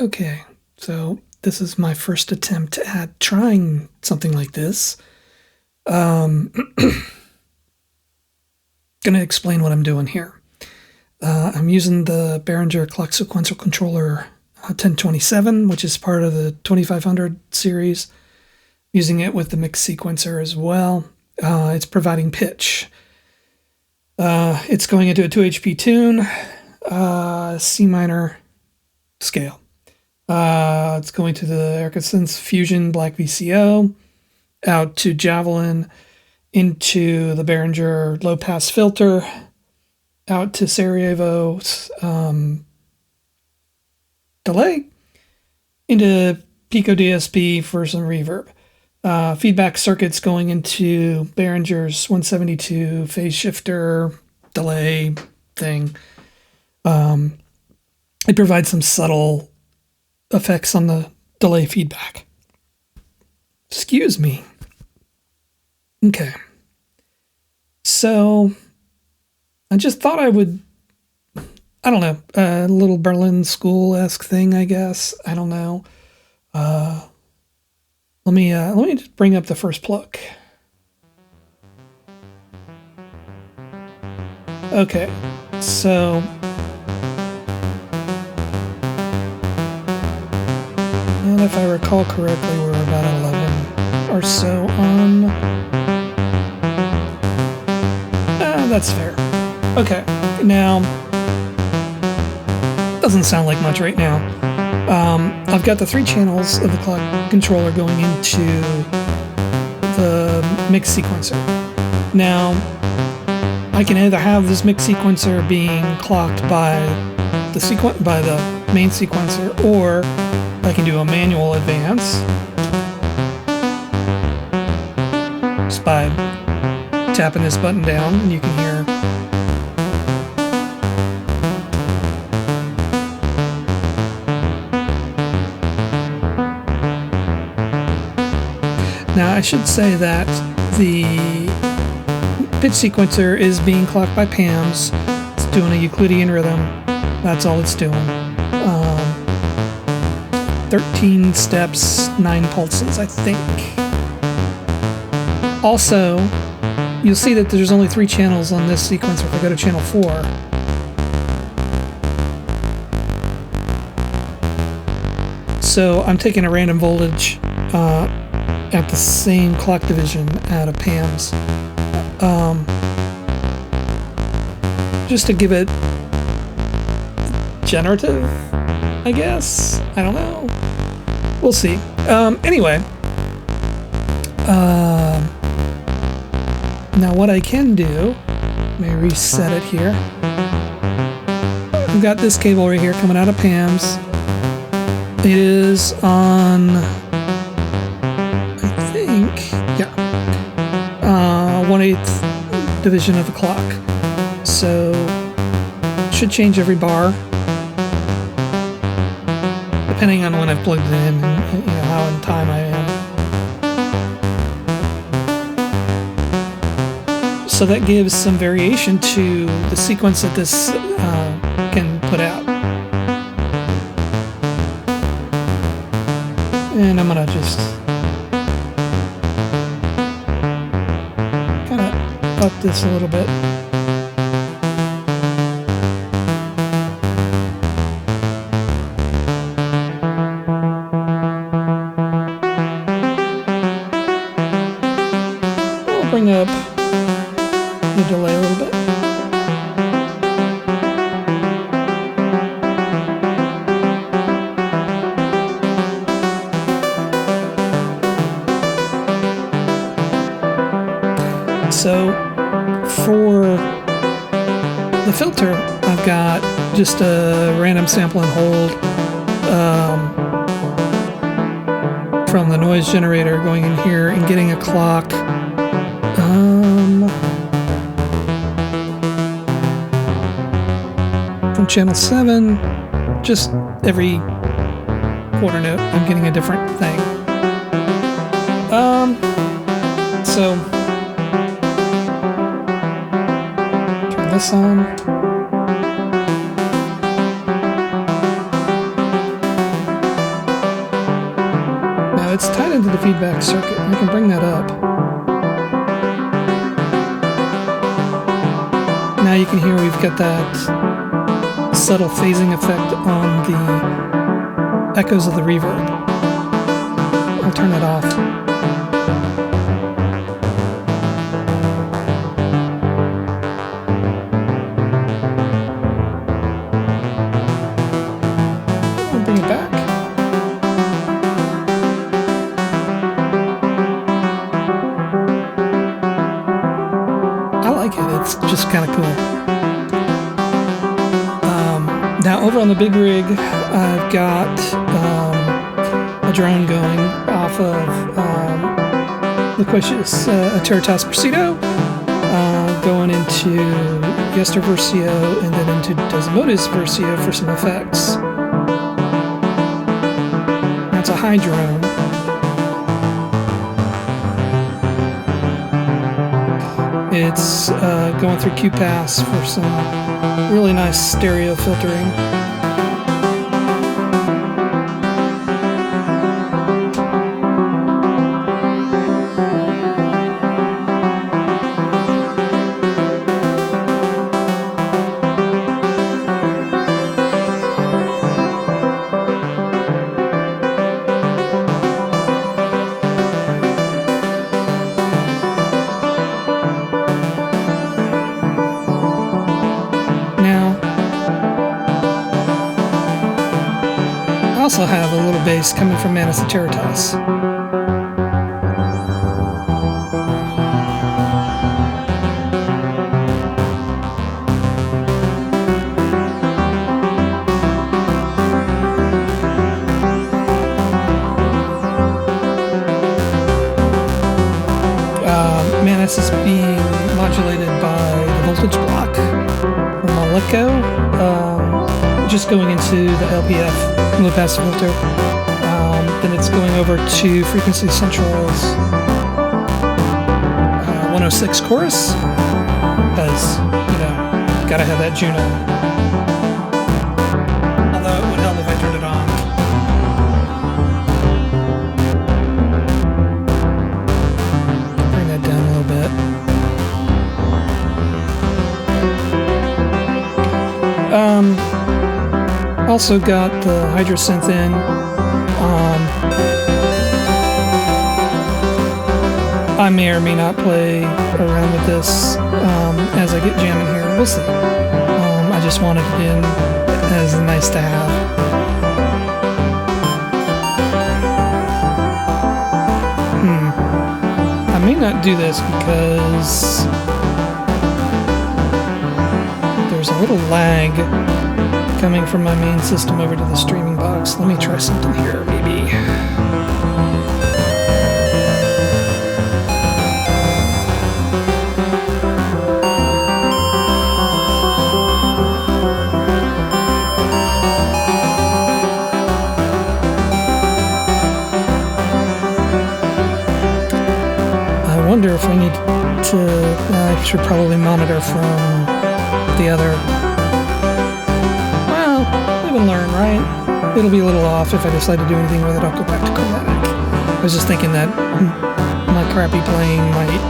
Okay, so this is my first attempt at trying something like this. Um, Gonna explain what I'm doing here. I'm using the Behringer Clock Sequential Controller 1027, which is part of the 2500 series. Using it with the mix sequencer as well. It's providing pitch. It's going into a 2 HP tune, C minor scale. It's going to the Ericson's Fusion Black VCO, out to Javelin, into the Behringer low pass filter, out to Sarajevo's delay, into Pico DSP for some reverb. Feedback circuits going into Behringer's 172 phase shifter delay thing. It provides some subtle effects on the delay feedback. Excuse me. Okay. So I just thought I would, I don't know, a little Berlin School-esque thing, I guess. I don't know. Let me just bring up the first plug. Okay, so and if I recall correctly, we're about 11 or so on. That's fair. Okay, now doesn't sound like much right now. I've got the 3 channels of the clock controller going into the mix sequencer. Now, I can either have this mix sequencer being clocked by the main sequencer, or I can do a manual advance just by tapping this button down, and you can hear. Now, I should say that the pitch sequencer is being clocked by PAMs. It's doing a Euclidean rhythm. That's all it's doing. 13 steps, 9 pulses, I think. Also, you'll see that there's only 3 channels on this sequencer if I go to channel 4. So I'm taking a random voltage at the same clock division out of PAMs. Just to give it generative, I guess. I don't know. We'll see. Anyway. Now what I can do, let me reset it here. I've got this cable right here coming out of PAMs. It is on, I think, yeah, 1/8 division of the clock. So, should change every bar, depending on when I've plugged it in and how in time I am. So that gives some variation to the sequence that this can put out. And I'm gonna just kind of up this a little bit. We'll bring up the delay a little bit. So for the filter, I've got just a random sample and hold from the noise generator going in here and getting a clock. From channel 7, just every quarter note, I'm getting a different thing. So turn this on. it's tied into the feedback circuit. I can bring that up. Now you can hear we've got that subtle phasing effect on the echoes of the reverb. I'll turn that off. I'll bring it back. I like it. It's just kind of cool. Now over on the big rig, I've got a drone going off of Loquacious Territas Presidio, going into Yester Versio and then into Desimotis Versio for some effects. That's a high drone. It's going through Q-Pass for some really nice stereo filtering. I also have a little bass coming from Manus Territas. Manus is being modulated by the voltage block from Maleko, just going into the LPF. Low pass filter. Then it's going over to Frequency Central's 106 chorus, because, you know, gotta have that Juno. Although it would help if I turned it on. Bring that down a little bit. Also got the Hydrosynth in. I may or may not play around with this as I get jamming here. We'll see. I just wanted it in as nice to have. I may not do this because there's a little lag coming from my main system over to the streaming box. Let me try something here, maybe. I wonder if I need to... I should probably monitor from the other... and learn, right? It'll be a little off if I decide to do anything with it. I'll go back to chromatic. I was just thinking that my crappy playing might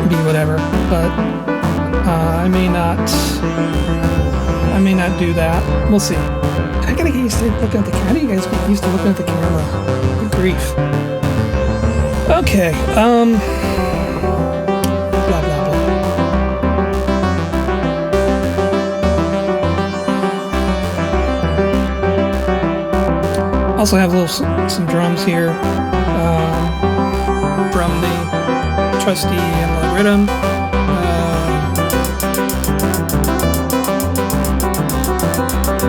be whatever, but I may not do that. We'll see. I gotta get used to looking at the camera. How do you guys get used to looking at the camera? Good grief. Okay, blah blah blah. Also have some drums here from the trusty analog rhythm.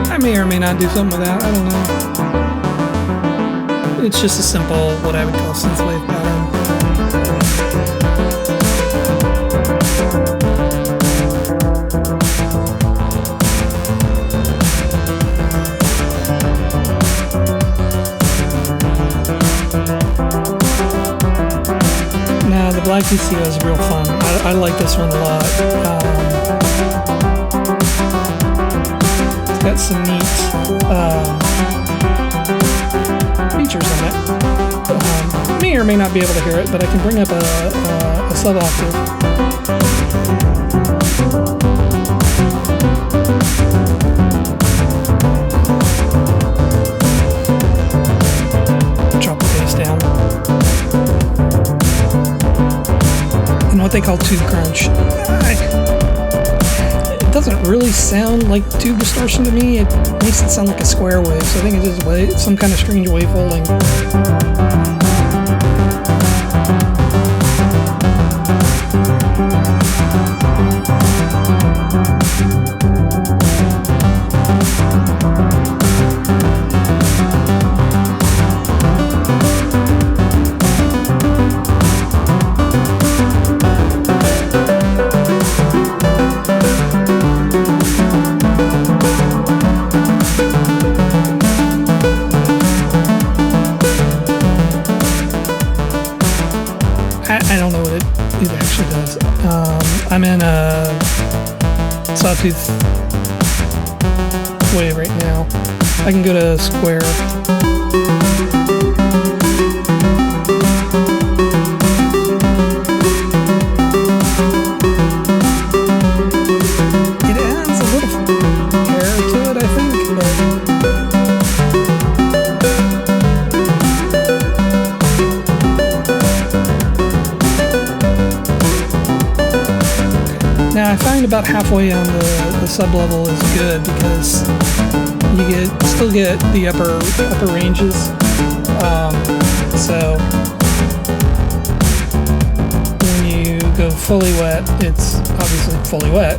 I may or may not do something with that. I don't know. It's just a simple, what I would call synthwave pattern. The Black DCO is real fun. I like this one a lot. It's got some neat features in it. may not be able to hear it, but I can bring up a sub octave. Drop the bass down. And what they call tube crunch. It doesn't really sound like tube distortion to me. It makes it sound like a square wave, so I think it's just some kind of strange wave folding. I don't know what it actually does. I'm in a sawtooth wave right now. I can go to square. It adds a little air to it, I think, but now I find about halfway on the sub level is good because you still get the upper ranges. So when you go fully wet, it's obviously fully wet.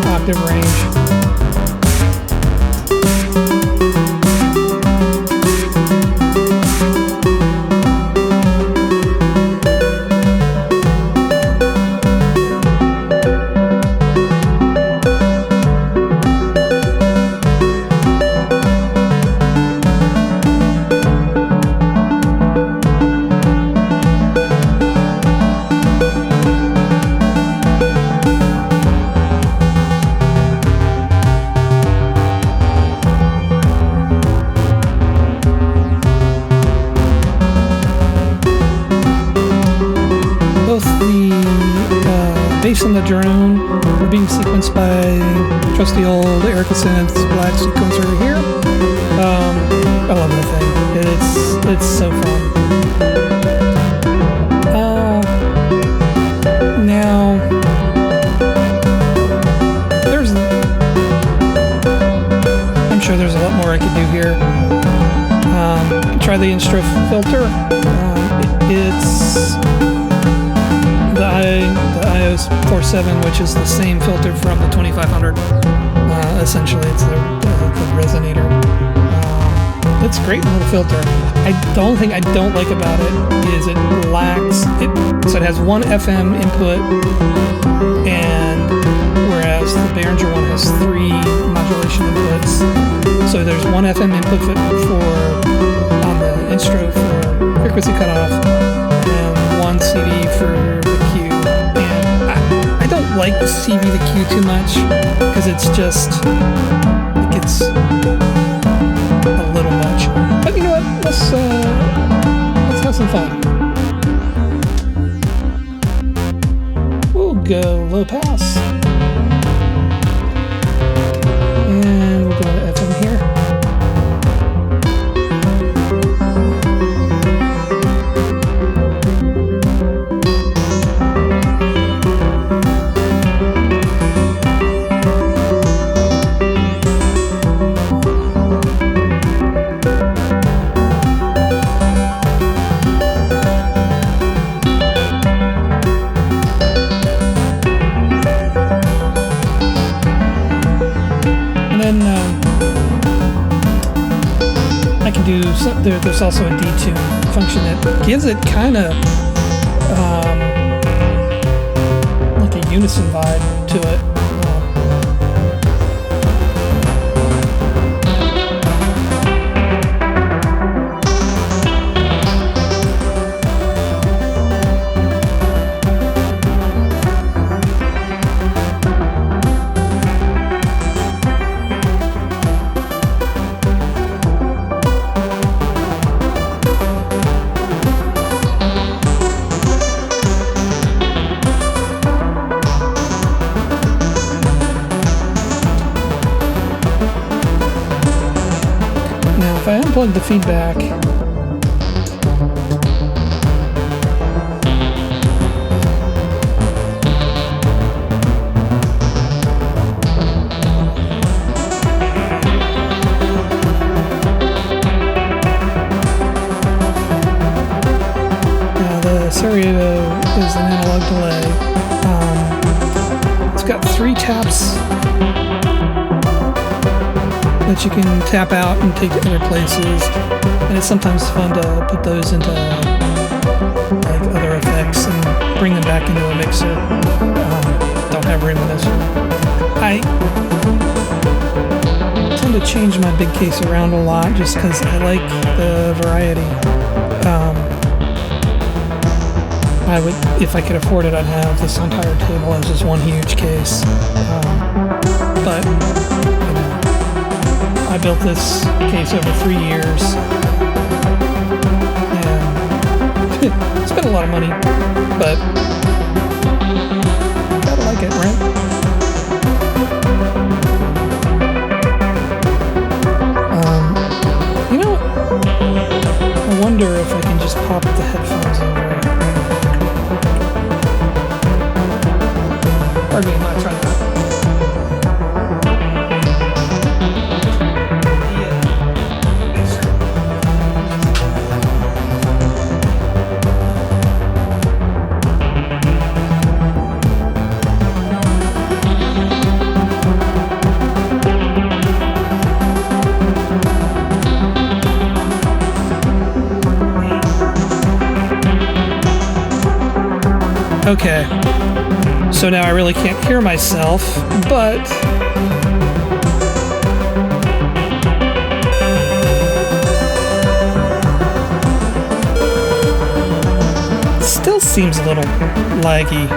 Octave range. Bass and the drone are being sequenced by trusty old Erica Synth's black sequencer here. I love that thing. It's so fun. Now I'm sure there's a lot more I could do here. Try the Instro filter. It's the iOS 4.7, which is the same filter from the 2500. Essentially, it's the resonator. It's a great little filter. The only thing I don't like about it is it lacks it. So it has one FM input, and whereas the Behringer one has 3 modulation inputs. So there's one FM input for on the Instro for frequency cutoff, and one CV for the Q. And I don't like the CV to Q too much because it gets a little much. But you know what? Let's have some fun. We'll go low pass. And we'll go to FM here. I can do there's also a detune function that gives it kind of like a unison vibe to it. unplug the feedback. Stereo is an analog delay. It's got 3 taps that you can tap out and take to other places, and it's sometimes fun to put those into like other effects and bring them back into a mixer. Don't have room in this one. I tend to change my big case around a lot just because I like the variety. I would, if I could afford it, I'd have this entire table as just one huge case. But you know, I built this case over 3 years, and spent a lot of money, but gotta like it, right? You know, I wonder if I can just pop the headphones over. Pardon me, I'm not trying to. Okay. So now I really can't hear myself, but it still seems a little laggy.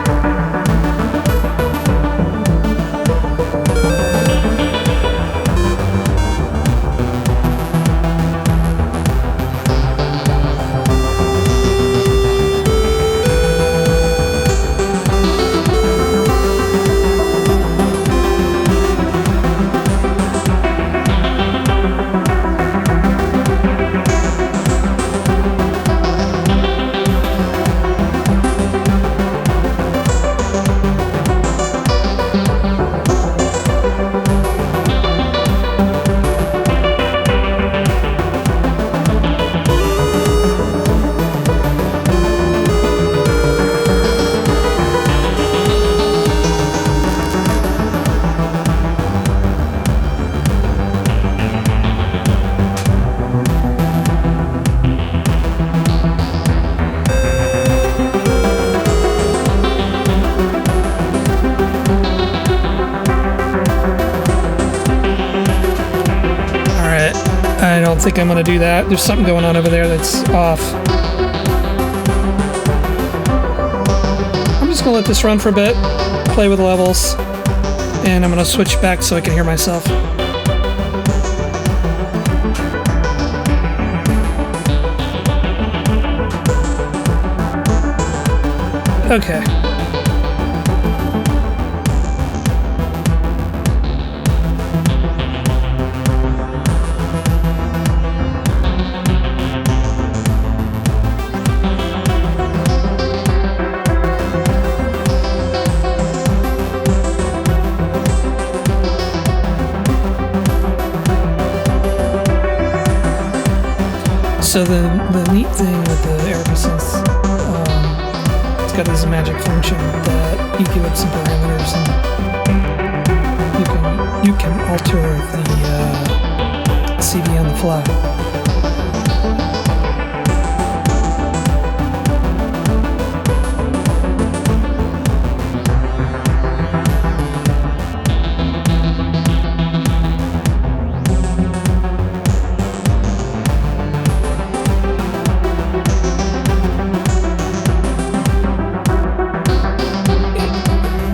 I don't think I'm going to do that. There's something going on over there that's off. I'm just going to let this run for a bit, play with the levels, and I'm going to switch back so I can hear myself. Okay. So the neat thing with the AirBeSynth, it's got this magic function that you give it some parameters and you can alter the CD on the fly.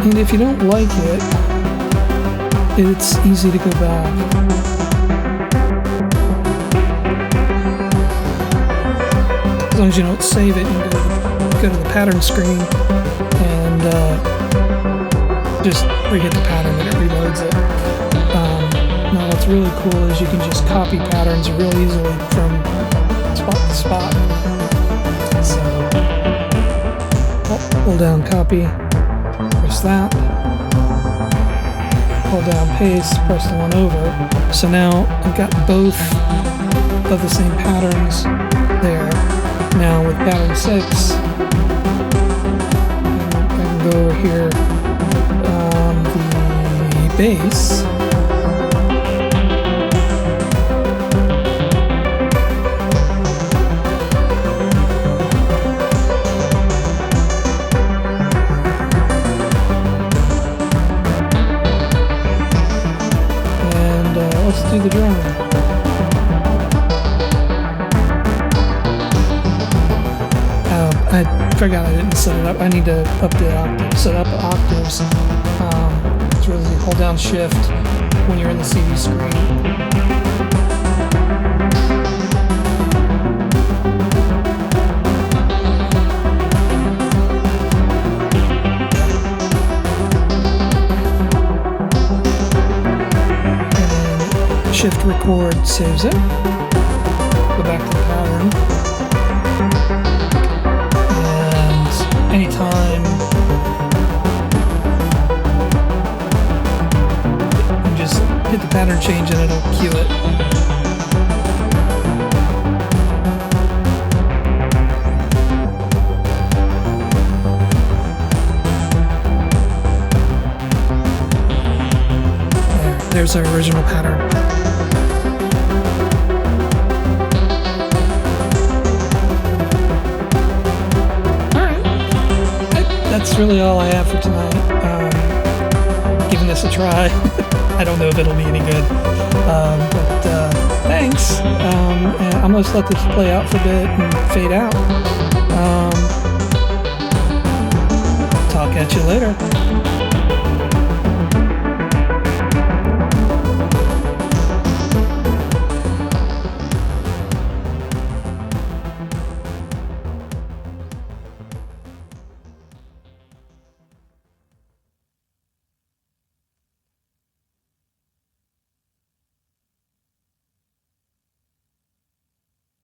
And if you don't like it, it's easy to go back. As long as you don't save it, you can go to the pattern screen and just re-hit the pattern and it reloads it. Now what's really cool is you can just copy patterns real easily from spot to spot. So hold down copy, press that, hold down paste, press the one over. So now I've got both of the same patterns there. Now with pattern 6, I can go over here on the base. Let's do the drum. I forgot I didn't set it up. I need to update octaves. Set up octaves. It's really hold down Shift when you're in the CD screen. Shift record saves it. Go back to the pattern. And anytime you just hit the pattern change and it'll cue it. There's our original pattern. That's really all I have for tonight. Giving this a try. I don't know if it'll be any good. But thanks. And I'm going to let this play out for a bit and fade out.